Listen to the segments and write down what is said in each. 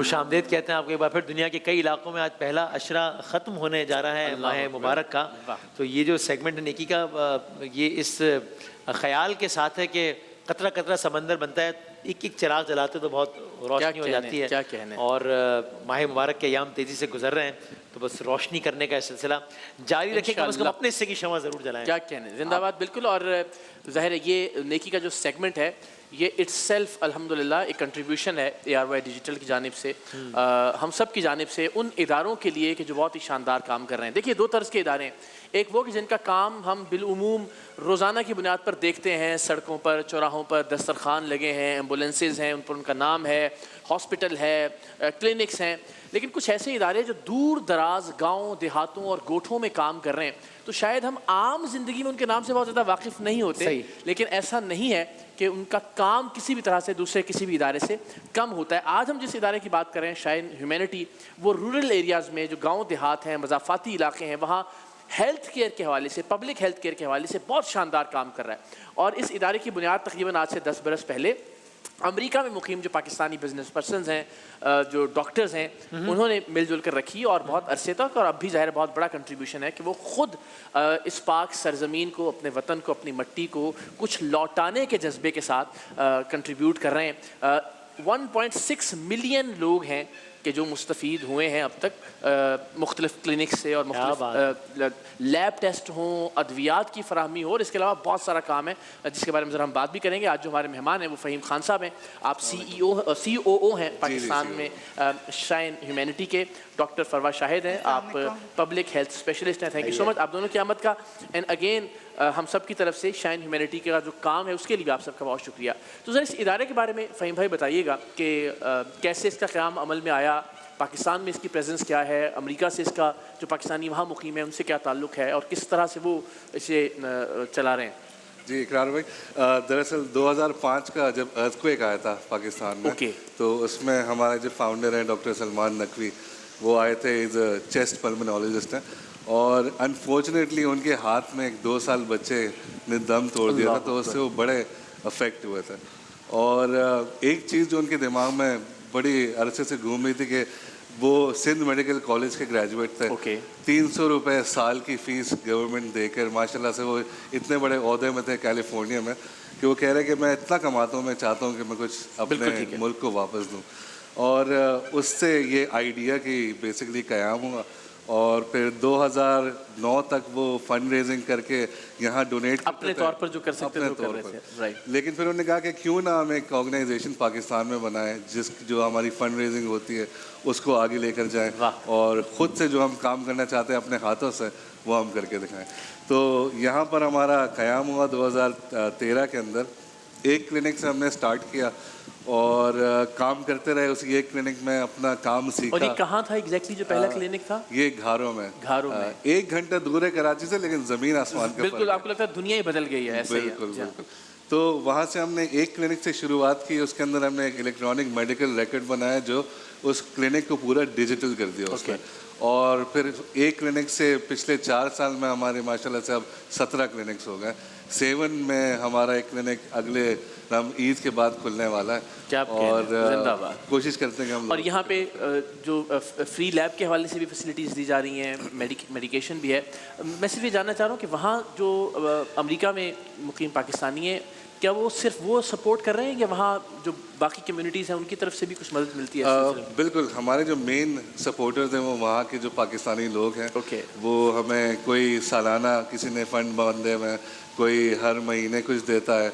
खुशामदीद कहते हैं आपको एक बार फिर। दुनिया के कई इलाकों में आज पहला अशरा ख़त्म होने जा रहा है माह मुबारक का। तो ये जो सेगमेंट है नेकी का, ये इस ख्याल के साथ है कि कतरा कतरा समंदर बनता है, एक एक चिराग जलाते तो बहुत रोशनी हो जाती है। क्या कहने। और माह मुबारक के अयाम तेज़ी से गुजर रहे हैं, तो बस रोशनी करने का सिलसिला जारी रखें, कम से कम अपने हिस्से की शमा ज़रूर जलाएं। क्या कहने, जिंदाबाद। बिल्कुल। और ज़ाहिर है ये नेकी का जो सेगमेंट है ये इट्सेल्फ अल्हम्दुलिल्लाह एक कंट्रीब्यूशन है ARY डिजिटल की जानिब से, हम सब की जानिब से उन इदारों के लिए कि जो बहुत ही शानदार काम कर रहे हैं। देखिए, दो तर्ज के इदारे हैं। एक वो कि जिनका काम हम बिलउमूम रोज़ाना की बुनियाद पर देखते हैं, सड़कों पर, चौराहों पर दस्तरखान लगे हैं, एम्बुलेंसेज हैं, उन पर उनका नाम है, हॉस्पिटल है, क्लिनिक्स हैं। लेकिन कुछ ऐसे इदारे जो दूर दराज गाँव देहातों और गोठों में काम कर रहे हैं, तो शायद हम आम जिंदगी में उनके नाम से बहुत ज़्यादा वाकिफ़ नहीं होते, लेकिन ऐसा नहीं है कि उनका काम किसी भी तरह से दूसरे किसी भी इदारे से कम होता है। आज हम जिस इदारे की बात कर रहे हैं, शाइन ह्यूमैनिटी, वो रूरल एरियाज़ में जो गाँव देहात हैं, मज़ाफ़ाती इलाके हैं, वहाँ हेल्थ केयर के हवाले से, पब्लिक हेल्थ केयर के हवाले से बहुत शानदार काम कर रहा है। और इस इदारे की बुनियाद तकरीबन आज से 10 बरस पहले अमेरिका में मुकीम जो पाकिस्तानी बिजनेस पर्सनस हैं, जो डॉक्टर्स हैं, उन्होंने मिलजुल कर रखी और बहुत अरसे तक, और अब भी ज़ाहिर बहुत बड़ा कंट्रीब्यूशन है कि वो ख़ुद इस पाक सरज़मीन को, अपने वतन को, अपनी मट्टी को कुछ लौटाने के जज्बे के साथ कंट्रीब्यूट कर रहे हैं। 1.6 मिलियन लोग हैं कि जो मुस्तफ़ीद हुए हैं अब तक मुख्तलिफ़ क्लिनिक से, और मुख्तलिफ़ लैब टेस्ट हों, अद्वियात की फराहमी हो, और इसके अलावा बहुत सारा काम है जिसके बारे में ज़रा हम बात भी करेंगे। आज जो हमारे मेहमान हैं वो फ़हीम खान साहब हैं। आप COO हैं पाकिस्तान में शाइन ह्यूमैनिटी के। डॉक्टर फरवा शाहिद हैं, आप पब्लिक हेल्थ स्पेशलिस्ट हैं। थैंक यू सो मच आप दोनों की आमद का। एंड अगेन हम सब की तरफ से शाइन ह्यूमैनिटी का जो काम है उसके लिए भी आप सबका बहुत शुक्रिया। तो ज़रा इस इदारे के बारे में फ़हीम भाई बताइएगा कि कैसे इसका क़याम अमल में आया, पाकिस्तान में इसकी प्रेजेंस क्या है, अमेरिका से इसका जो पाकिस्तानी वहाँ मुकीम है उनसे क्या ताल्लुक़ है, और किस तरह से वो इसे चला रहे हैं। जी इकरार भाई, दरअसल 2005 का जब अर्थक्वेक आया था पाकिस्तान में, तो उसमें हमारे जो फाउंडर हैं डॉक्टर सलमान नकवी, वो आए थे, इज़ अ चेस्ट पल्मोनोलॉजिस्ट हैं, और अनफॉर्चुनेटली उनके हाथ में एक 2 साल बच्चे ने दम तोड़ दिया था, तो उससे वो बड़े अफेक्ट हुए थे। और एक चीज़ जो उनके दिमाग में बड़ी अरसे से घूम रही थी कि वो सिंध मेडिकल कॉलेज के ग्रेजुएट थे। 300 रुपये साल की फ़ीस गवर्नमेंट देकर माशाल्लाह से वो इतने बड़े ओहदे में थे कैलिफोर्निया में, कि वो कह रहे कि मैं इतना कमाता हूँ, मैं चाहता हूँ कि मैं कुछ अपने मुल्क को वापस दूँ। और उससे ये आइडिया की बेसिकली क़याम हुआ, और फिर 2009 तक वो फंड रेजिंग करके यहाँ डोनेट अपने तौर पर जो कर सकते थे वो कर रहे थे, राइट। लेकिन फिर उन्होंने कहा कि क्यों ना हम एक ऑर्गेनाइजेशन पाकिस्तान में बनाएं जो हमारी फंड रेजिंग होती है उसको आगे लेकर जाएं, और ख़ुद से जो हम काम करना चाहते हैं अपने हाथों से वो हम करके दिखाएं। तो यहाँ पर हमारा क़याम हुआ 2013 के अंदर। एक क्लिनिक से हमने स्टार्ट किया और काम करते रहे, उसी एक क्लिनिक में अपना काम सीखा। और ये कहाँ था एग्जैक्टली जो पहला क्लिनिक था? ये घारों में। 1 घंटा दूर है कराची से, लेकिन ज़मीन आसमान का बिल्कुल। आपको लगता है दुनिया ही बदल गई है? ऐसे बिल्कुल बिल्कुल। तो वहाँ से हमने एक क्लिनिक से शुरुआत की, उसके अंदर हमने एक इलेक्ट्रॉनिक मेडिकल रिकॉर्ड बनाया जो उस क्लिनिक को पूरा डिजिटल कर दिया उसमें। और फिर एक क्लिनिक से पिछले 4 साल में हमारे माशाल्लाह से अब 17 क्लिनिक्स हो गए। 7 में हमारा एक क्लिनिक अगले हम ईद के बाद खुलने वाला है। क्या और कोशिश करते हैं हम। और यहाँ पे जो फ्री लैब के हवाले से भी फैसिलिटीज़ दी जा रही हैं, मेडिकेशन भी है। मैं सिर्फ ये जानना चाह रहा हूँ कि वहाँ जो अमेरिका में मुकीम पाकिस्तानी है, क्या वो सिर्फ वो सपोर्ट कर रहे हैं या वहाँ जो बाकी कम्युनिटीज़ हैं उनकी तरफ से भी कुछ मदद मिलती है? बिल्कुल। हमारे जो मेन सपोर्टर्स हैं वो वहाँ के जो पाकिस्तानी लोग हैं। वो हमें कोई सालाना किसी ने फ़ंड बांधे हुए, कोई हर महीने कुछ देता है,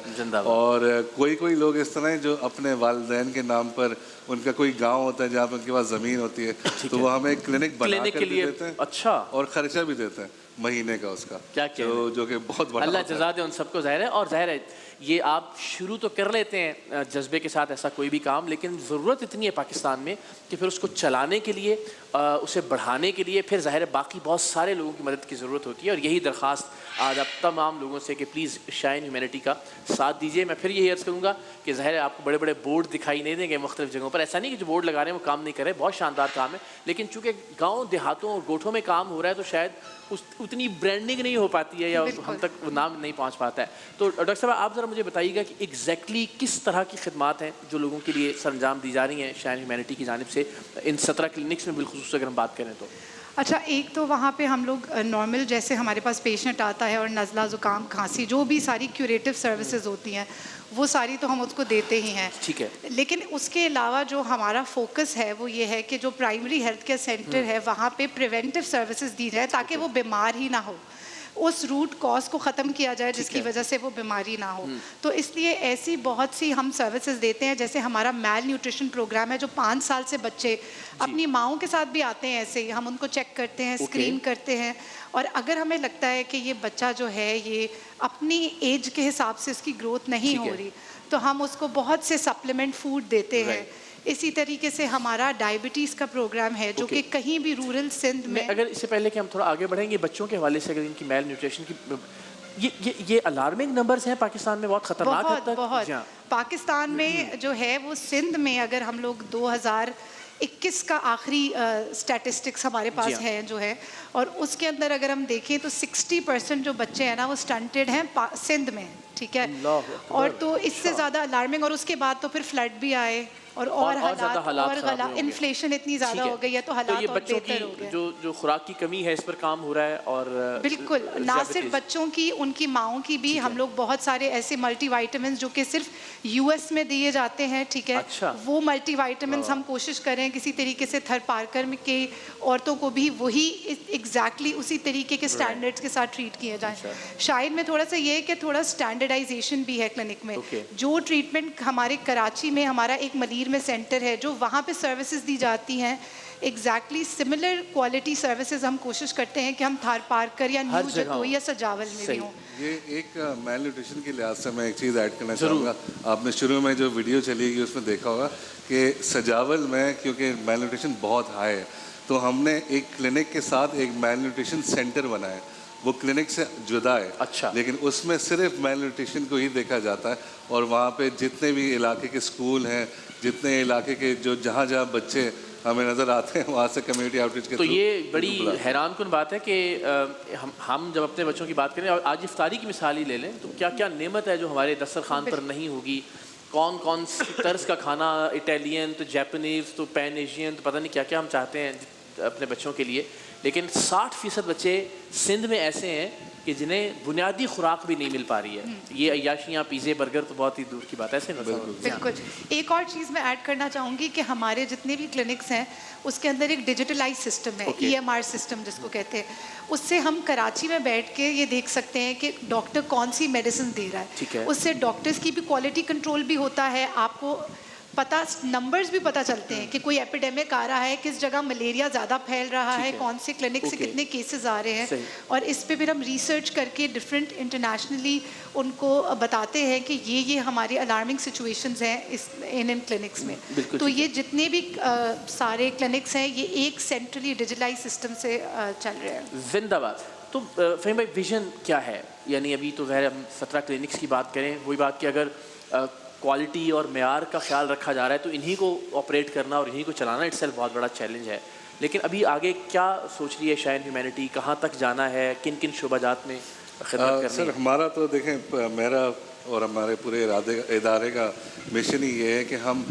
और कोई लोग इस तरह हैं जो अपने वालिदैन के नाम पर, उनका कोई गांव होता है जहाँ पर उनके पास ज़मीन होती है, तो वो हमें एक क्लिनिक बना कर देते हैं। अच्छा। और ख़र्चा भी देते हैं महीने का उसका, क्या जो कि बहुत बड़ा। अल्लाह जज़ा दे उन सबको। ज़ाहिर है, और ज़ाहिर है ये आप शुरू तो कर लेते हैं जज्बे के साथ ऐसा कोई भी काम, लेकिन ज़रूरत इतनी है पाकिस्तान में कि फिर उसको चलाने के लिए उसे बढ़ाने के लिए फिर ज़ाहिर है बाकी बहुत सारे लोगों की मदद की ज़रूरत होती है, और यही दरख्वास्त आज आप तमाम लोगों से कि प्लीज़ शाइन ह्यूमैनिटी का साथ दीजिए। मैं फिर यही अर्ज़ करूँगा कि ज़ाहिर है आपको बड़े बड़े बोर्ड दिखाई नहीं देंगे मुख्तलिफ़ जगहों पर, ऐसा नहीं कि जो बोर्ड लगा रहे हैं वो काम नहीं कर रहे, बहुत शानदार काम है, लेकिन चूँकि गाँव देहातों और गोठों में काम हो रहा है तो शायद उतनी ब्रांडिंग नहीं हो पाती है या हम तक वो नाम नहीं पहुँच पाता है। तो डॉक्टर साहब आप ज़रा मुझे बताइएगा कि एग्जैक्टली किस तरह की खिदमात हैं जो लोगों के लिए सरंजाम दी जा रही हैं शाइन ह्यूमैनिटी की जानिब से इन 17 क्लिनिक्स में बिलखुसूस अगर हम बात करें तो? अच्छा, एक तो वहाँ पे हम लोग नॉर्मल जैसे हमारे पास पेशेंट आता है और नज़ला ज़ुकाम खांसी जो भी सारी क्यूरेटिव सर्विसेज होती हैं वो सारी तो हम उसको देते ही हैं, ठीक है। लेकिन उसके अलावा जो हमारा फोकस है वो ये है कि जो प्राइमरी हेल्थ केयर सेंटर है वहाँ पे प्रिवेंटिव सर्विसेज दी जाए ताकि वो बीमार ही ना हो, उस रूट कॉज को ख़त्म किया जाए जिसकी वजह से वो बीमारी ना हो। तो इसलिए ऐसी बहुत सी हम सर्विसेज देते हैं, जैसे हमारा मैल न्यूट्रिशन प्रोग्राम है जो 5 साल से बच्चे अपनी माओं के साथ भी आते हैं, ऐसे ही हम उनको चेक करते हैं, स्क्रीन करते हैं, और अगर हमें लगता है कि ये बच्चा जो है ये अपनी एज के हिसाब से उसकी ग्रोथ नहीं हो रही तो हम उसको बहुत से सप्लीमेंट फूड देते हैं। इसी तरीके से हमारा डायबिटीज़ का प्रोग्राम है जो कि कहीं भी रूरल सिंध में, अगर इससे पहले कि हम थोड़ा आगे बढ़ेंगे बच्चों के हवाले से, अगर इनकी मेल न्यूट्रिशन की ये अलार्मिंग नंबर्स हैं पाकिस्तान में, बहुत खतरनाक है तक। बहुत पाकिस्तान में जो है वो सिंध में अगर हम लोग 2021 का आखिरी स्टैटिस्टिक्स हमारे पास है जो है, और उसके अंदर अगर हम देखें तो 60% जो बच्चे हैं ना वो स्टंटेड हैं सिंध में, ठीक है। और तो इससे ज़्यादा अलार्मिंग, और उसके बाद तो फिर फ्लड भी आए और हालात इन्फ्लेशन इतनी ज़्यादा हो गई है तो हालात और बेहतर हो गए। जो खुराक की कमी है इस पर काम हो रहा है, और बिल्कुल ना सिर्फ बच्चों की, उनकी माओं की भी हम लोग बहुत सारे ऐसे मल्टीविटामिन जो कि सिर्फ यूएस में दिए जाते हैं, ठीक है। अच्छा। वो मल्टीविटामिन हम कोशिश करें किसी तरीके से थर्ड पार्कर के औरतों को भी वही एग्जैक्टली उसी तरीके के स्टैंडर्ड्स के साथ ट्रीट किए जाए। शायद में थोड़ा सा ये है कि थोड़ा स्टैंडर्डाइजेशन भी है क्लिनिक में। जो ट्रीटमेंट हमारे कराची में हमारा एक मरीज में सेंटर है जो वहाँ पे सर्विसेज दी जाती हैं, एग्जैक्टली सिमिलर क्वालिटी सर्विसेज हम कोशिश करते हैं कि हम थार पार्कर या न्यू जगोई या सजावल में भी हों। ये एक मेल न्यूट्रिशन के लिहाज से मैं एक चीज़ ऐड करना चाहूँगा। आपने शुरू में जो वीडियो चलेगी उसमें देखा होगा कि सजावल में क्योंकि मेल न्यूट्रिशन बहुत हाई है तो हमने एक क्लिनिक के साथ एक मेल न्यूट्रिशन सेंटर बनाया है। वो क्लिनिक से जुदा है, अच्छा, लेकिन उसमें सिर्फ मेल न्यूट्रिशन को ही देखा जाता है, और वहाँ पे जितने भी इलाके के स्कूल हैं, जितने इलाके के जो जहाँ बच्चे हमें नज़र आते हैं वहाँ से कम्युनिटी आउटरीच के। तो ये बड़ी हैरानकुन बात है कि हम जब अपने बच्चों की बात करें, और आज इफ्तारी की मिसाल ही ले लें, तो क्या क्या नेमत है जो हमारे दस्तरखान पर नहीं होगी। कौन कौन सी तर्ज का खाना, इटालियन तो जापानीज़ तो पैन एशियन तो पता नहीं क्या क्या हम चाहते हैं अपने बच्चों के लिए, लेकिन 60% बच्चे सिंध में ऐसे हैं कि जिन्हें बुनियादी खुराक भी नहीं मिल पा रही है। ये अय्याशियाँ, पिज़्ज़े, बर्गर तो बहुत ही दूर की बात है। ऐसे बिल्कुल। एक और चीज़ मैं ऐड करना चाहूँगी कि हमारे जितने भी क्लिनिक्स हैं उसके अंदर एक डिजिटलाइज सिस्टम है, EMR सिस्टम जिसको कहते हैं। उससे हम कराची में बैठ के ये देख सकते हैं कि डॉक्टर कौन सी मेडिसिन दे रहा है, ठीक है। उससे डॉक्टर्स की भी क्वालिटी कंट्रोल भी होता है, आपको पता नंबर्स भी पता चलते हैं कि कोई एपिडेमिक आ रहा है, किस जगह मलेरिया ज़्यादा फैल रहा है, कौन से क्लिनिक से कितने केसेस आ रहे हैं, और इस पे फिर हम रिसर्च करके डिफरेंट इंटरनेशनली उनको बताते हैं कि ये हमारे अलार्मिंग सिचुएशंस हैं इस इन क्लिनिक्स में। तो ये जितने भी सारे क्लिनिक्स हैं ये एक सेंट्रली डिजिटलाइज सिस्टम से चल रहे हैं। जिंदाबाद। तो फ़हीम भाई, विजन क्या है? यानी अभी तो ज़ाहिर हम 17 क्लिनिक्स की बात करें, वही बात कि अगर क्वालिटी और मेयार का ख्याल रखा जा रहा है तो इन्हीं को ऑपरेट करना और इन्हीं को चलाना इट्सेल्फ बहुत बड़ा चैलेंज है। लेकिन अभी आगे क्या सोच रही है शाइन ह्यूमैनिटी, कहाँ तक जाना है, किन किन शोबाजात में खिदमत करनी है? सर हमारा तो देखें, मेरा और हमारे पूरे इदारे का मिशन ही ये है कि हम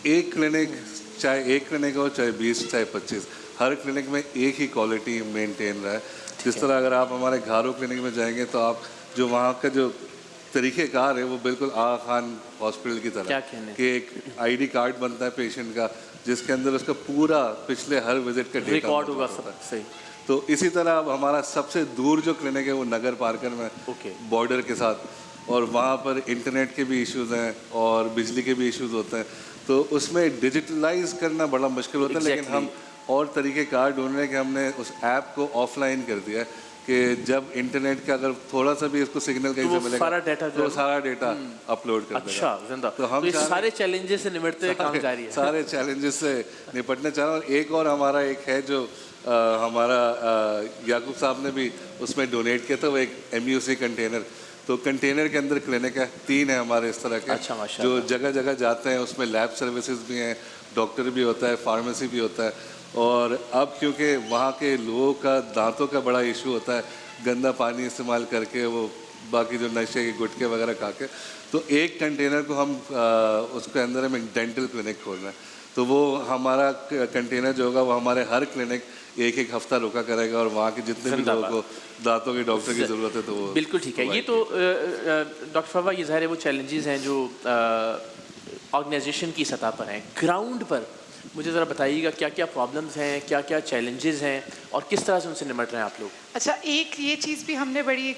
एक क्लिनिक, चाहे एक क्लिनिक हो चाहे 20 चाहे 25, हर क्लिनिक में एक ही क्वालिटी मेनटेन रहा है। जिस तरह अगर आप हमारे घारू क्लिनिक में जाएंगे तो आप जो वहाँ का जो तरीक़ेकार है वो बिल्कुल आगा खान हॉस्पिटल की तरह कि एक ID कार्ड बनता है पेशेंट का जिसके अंदर उसका पूरा पिछले हर विजिट का रिकॉर्ड होगा। सही। तो इसी तरह अब हमारा सबसे दूर जो क्लिनिक है वो नगर पार्कर में, बॉर्डर के साथ, और वहाँ पर इंटरनेट के भी इश्यूज़ हैं और बिजली के भी इश्यूज़ होते हैं, तो उसमें डिजिटलाइज करना बड़ा मुश्किल होता है। लेकिन हम और तरीक़ेकार ढूंढ रहे हैं कि हमने उस ऐप को ऑफलाइन कर दिया है कि जब इंटरनेट का अगर थोड़ा सा भी इसको सिग्नल कहीं से मिलेगा तो सारा डेटा अपलोड कर देगा। अच्छा, जिंदा। तो हम सारे चैलेंजेस से निपटते हुए काम जारी है। सारे चैलेंजेस से निपटने चाह रहे हैं। और एक और हमारा एक है जो हमारा याकूब साहब ने भी उसमें डोनेट किया था, वो एक MUC कंटेनर। तो कंटेनर के अंदर क्लिनिक है, 3 है हमारे इस तरह के। अच्छा, जो जगह जगह जाते हैं, उसमें लैब सर्विसेज भी हैं, डॉक्टर भी होता है, फार्मेसी भी होता है। और अब क्योंकि वहाँ के लोगों का दांतों का बड़ा इशू होता है, गंदा पानी इस्तेमाल करके, वो बाकी जो नशे के गुटखे वगैरह खा के, तो एक कंटेनर को हम उसके अंदर हम एक डेंटल क्लिनिक खोल रहे हैं। तो वो हमारा कंटेनर जो होगा वो हमारे हर क्लिनिक एक हफ्ता रुका करेगा और वहाँ के जितने भी लोगों को दांतों के डॉक्टर की ज़रूरत है तो वो बिल्कुल ठीक है। ये तो डॉक्टर फवा, ये ज़ाहिर है वो चैलेंजेस हैं जो ऑर्गेनाइजेशन की सतह पर हैं। ग्राउंड पर मुझे ज़रा बताइएगा क्या क्या प्रॉब्लम्स हैं, क्या क्या चैलेंजेस हैं और किस तरह से उनसे निपट रहे हैं आप लोग? अच्छा, एक ये चीज़ भी हमने बड़ी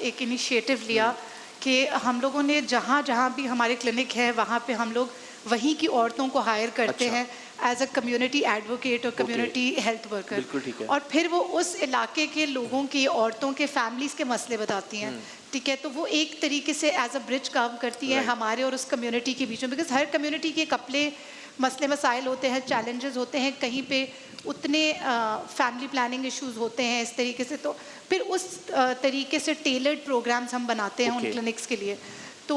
एक इनिशिएटिव लिया कि हम लोगों ने जहाँ जहाँ भी हमारे क्लिनिक है वहाँ पे हम लोग वहीं की औरतों को हायर करते हैं एज अ कम्युनिटी एडवोकेट और कम्युनिटी हेल्थ वर्कर। और फिर वो उस इलाके के लोगों की, औरतों के, फैमिलीज़ के मसले बताती हैं। ठीक है, तो वो एक तरीके से एज अ ब्रिज काम करती है हमारे और उस कम्युनिटी के बीच में। बिकॉज हर कम्युनिटी के अपने मसले मसाइल होते हैं, चैलेंजेस होते हैं, कहीं पे उतने फैमिली प्लानिंग इश्यूज होते हैं इस तरीके से। तो फिर उस तरीके से टेलर्ड प्रोग्राम्स हम बनाते हैं उन क्लिनिक्स के लिए। तो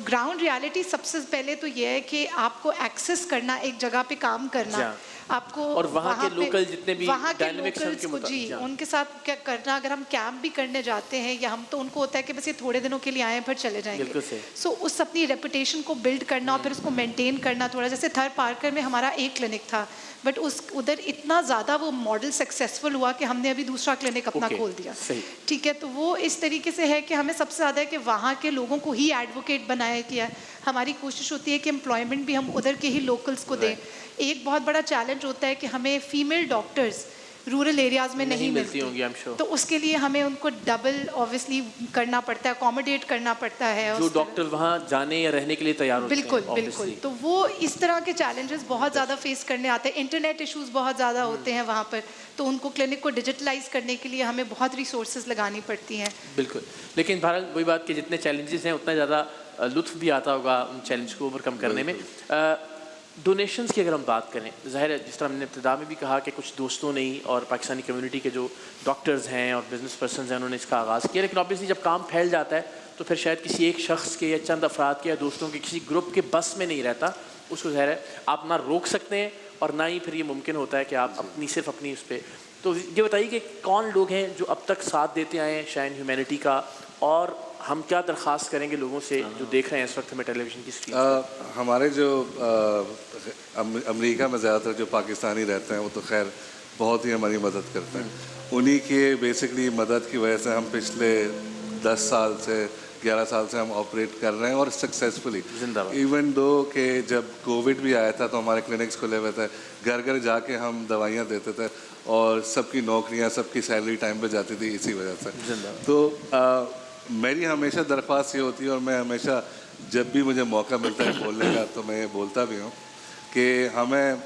ग्राउंड रियलिटी सबसे पहले तो ये है कि आपको एक्सेस करना, एक जगह पे काम करना, आपको और वहाँ के लोकल जितने भी डायनामिक्स को जी उनके साथ क्या करना। अगर हम कैंप भी करने जाते हैं या हम तो उनको होता है कि बस ये थोड़े दिनों के लिए आए फिर चले जाएंगे। सो उस अपनी रेपुटेशन को बिल्ड करना और फिर उसको मेंटेन करना थोड़ा। जैसे थर पार्कर में हमारा एक क्लिनिक था, बट उस उधर इतना ज़्यादा वो मॉडल सक्सेसफुल हुआ कि हमने अभी दूसरा क्लिनिक अपना खोल दिया। ठीक है, तो वो इस तरीके से है कि हमें सबसे ज़्यादा है कि वहाँ के लोगों को ही एडवोकेट बनाया किया। हमारी कोशिश होती है कि एम्प्लॉयमेंट भी हम उधर के ही लोकल्स को दें। एक बहुत बड़ा चैलेंज होता है कि हमें फीमेल डॉक्टर्स रूरल एरियाज में नहीं मिलती होंगी, तो उसके लिए हमें उनको डबल ऑब्वियसली करना पड़ता है, अकोमोडेट करना पड़ता है। जो डॉक्टर वहाँ जाने या रहने के लिए तैयार होते हैं। बिल्कुल बिल्कुल। तो वो इस तरह के चैलेंजेस बहुत ज़्यादा फेस करने आते हैं। इंटरनेट इश्यूज बहुत ज़्यादा होते हैं वहाँ पर, तो उनको क्लिनिक को डिजिटलाइज करने के लिए हमें बहुत रिसोर्सेज लगानी पड़ती हैं। बिल्कुल, लेकिन बहरहाल वही बात कि जितने चैलेंजेस हैं उतना ज़्यादा लुत्फ भी आता होगा उन चैलेंज को ओवरकम करने में। डोनेशंस की अगर हम बात करें, ज़ाहिर है जिस तरह हमने इब्तिदा में भी कहा कि कुछ दोस्तों ने ही और पाकिस्तानी कम्युनिटी के जो डॉक्टर्स हैं और बिजनेस पर्सन हैं उन्होंने इसका आगाज़ किया। लेकिन ऑब्वियसली जब काम फैल जाता है तो फिर शायद किसी एक शख्स के या चंद अफराद के या दोस्तों के किसी ग्रुप के बस में नहीं रहता। उसको ज़ाहिर है आप ना रोक सकते हैं और ना ही फिर ये मुमकिन होता है कि आप अपनी सिर्फ अपनी उस पर। तो ये बताइए कि कौन लोग हैं जो अब तक साथ देते आए हैं शाइन ह्यूमैनिटी का, और हम क्या दरख्वास्त करेंगे लोगों से जो देख रहे हैं इस वक्त हमें टेलीविज़न की स्क्रीन? हमारे जो अमेरिका में ज़्यादातर जो पाकिस्तानी रहते हैं वो तो खैर बहुत ही हमारी मदद करते हैं। उन्हीं के बेसिकली मदद की वजह से हम पिछले 10 साल से 11 साल से हम ऑपरेट कर रहे हैं और सक्सेसफुली। इवन दो कि जब कोविड भी आया था तो हमारे क्लिनिक्स खुले हुए थे, घर घर जाके हम दवाइयाँ देते थे और सबकी नौकरियाँ, सबकी सैलरी टाइम पे जाती थी इसी वजह से। तो मेरी हमेशा दरख्वास्त ये होती है और मैं हमेशा जब भी मुझे मौका मिलता है बोलने का तो मैं बोलता भी हूँ कि हमें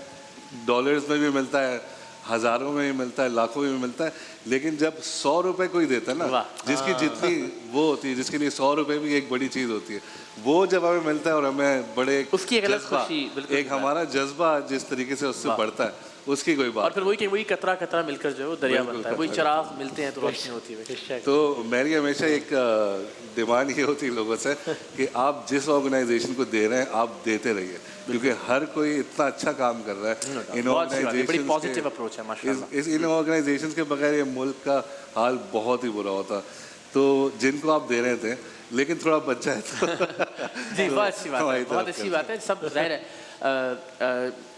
डॉलर्स में भी मिलता है, हज़ारों में भी मिलता है, लाखों में भी मिलता है, लेकिन जब 100 रुपये कोई देता है ना, जिसकी जितनी वो होती है, जिसके लिए 100 रुपये भी एक बड़ी चीज़ होती है, वो जब हमें मिलता है और हमें बड़े उसकी एक अलग खुशी, एक हमारा जज्बा जिस तरीके से उससे बढ़ता है उसकी कोई बात। और फिर वही कतरा कतरा मिलकर जो है वो दरिया बनता है, वही चिराग मिलते हैं तो रोशनी होती है। तो मेरी हमेशा एक डिमांड ये होती है लोगों से कि आप जिस ऑर्गेनाइजेशन को दे रहे हैं आप देते रहिए, क्योंकि हर कोई इतना अच्छा काम कर रहा है। इन ऑर्गेनाइजेशन के बगैर ये मुल्क का हाल बहुत ही बुरा होता। तो जिनको आप दे रहे थे लेकिन थोड़ा बच जाए तो जी बहुत अच्छी बात है, बहुत अच्छी बात है। सब ज़ाहिर है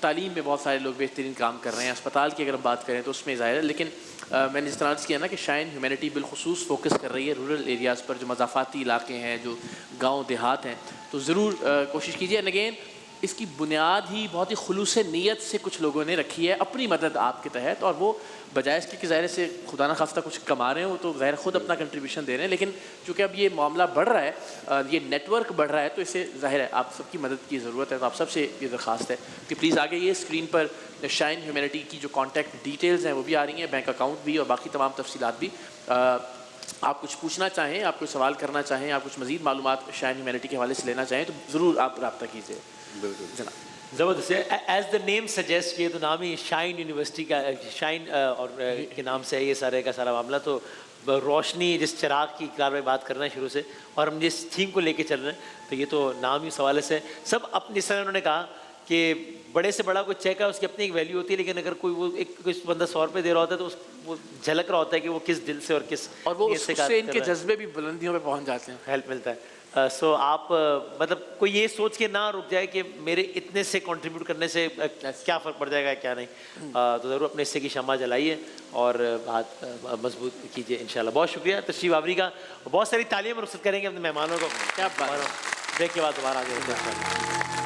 तालीम में बहुत सारे लोग बेहतरीन काम कर रहे हैं। अस्पताल की अगर हम बात करें तो उसमें ज़ाहिर है, लेकिन मैंने इस तरह से किया ना कि शाइन ह्यूमैनिटी बिलखुसूस फोकस कर रही है रूरल एरियाज़ पर, जो मज़ाफ़ाती इलाके हैं, जो गांव देहात हैं। तो ज़रूर कोशिश कीजिए। एंड अगेन इसकी बुनियाद ही बहुत ही खुलूस नीयत से कुछ लोगों ने रखी है अपनी मदद आपके तहत, और वो बजाय इसके कि ज़ाहिर से खुदा न खास्ता कुछ कमा रहे हो तो ज़ाहिर खुद अपना कंट्रीब्यूशन दे रहे हैं, लेकिन चूँकि अब ये मामला बढ़ रहा है, ये नेटवर्क बढ़ रहा है, तो इससे ज़ाहिर है आप सबकी मदद की ज़रूरत है। तो आप सबसे ये दरख्वास्त है कि प्लीज़ आगे ये स्क्रीन पर शाइन ह्यूमैनिटी की जो कॉन्टैक्ट डिटेल्स हैं वो भी आ रही हैं, बैंक अकाउंट भी और बाकी तमाम तफसीलात भी। आप कुछ पूछना चाहें, आप कुछ सवाल करना चाहें, आप कुछ मज़ीद मालूमात शाइन ह्यूमैनिटी के हवाले से लेना चाहें तो ज़रूर आप रब्ता कीजिए। बिल्कुल जनाब। ज़बरदस्त है। एज द नेम सजेस्ट किए तो नाम ही शाइन यूनिवर्सिटी का, शाइन और के नाम से है ये सारे का सारा मामला। तो रोशनी जिस चिराग की कार में बात कर रहे हैं शुरू से, और हम जिस थीम को लेके चल रहे हैं, तो ये तो नाम ही सवाल से सब अपनी, इस तरह उन्होंने कहा कि बड़े से बड़ा कोई चेक है उसकी अपनी एक वैल्यू होती है, लेकिन अगर कोई वो एक कोई बंदा 100 रुपये दे रहा होता है तो वो झलक रहा होता है कि वो किस दिल से और किस और वो उससे इनके जज्बे भी बुलंदियों पे पहुंच जाते हैं, हेल्प मिलता है। सो आप मतलब कोई ये सोच के ना रुक जाए कि मेरे इतने से कंट्रीब्यूट करने से क्या फ़र्क पड़ जाएगा क्या नहीं, तो ज़रूर अपने हिस्से की शम्मा जलाइए और बात मजबूत कीजिए इंशाल्लाह। बहुत शुक्रिया तशरीफ़ आवरी का, बहुत सारी तालियां रुखसत करेंगे अपने मेहमानों को। क्या बात, ब्रेक के बाद दोबारा आ जाएंगे।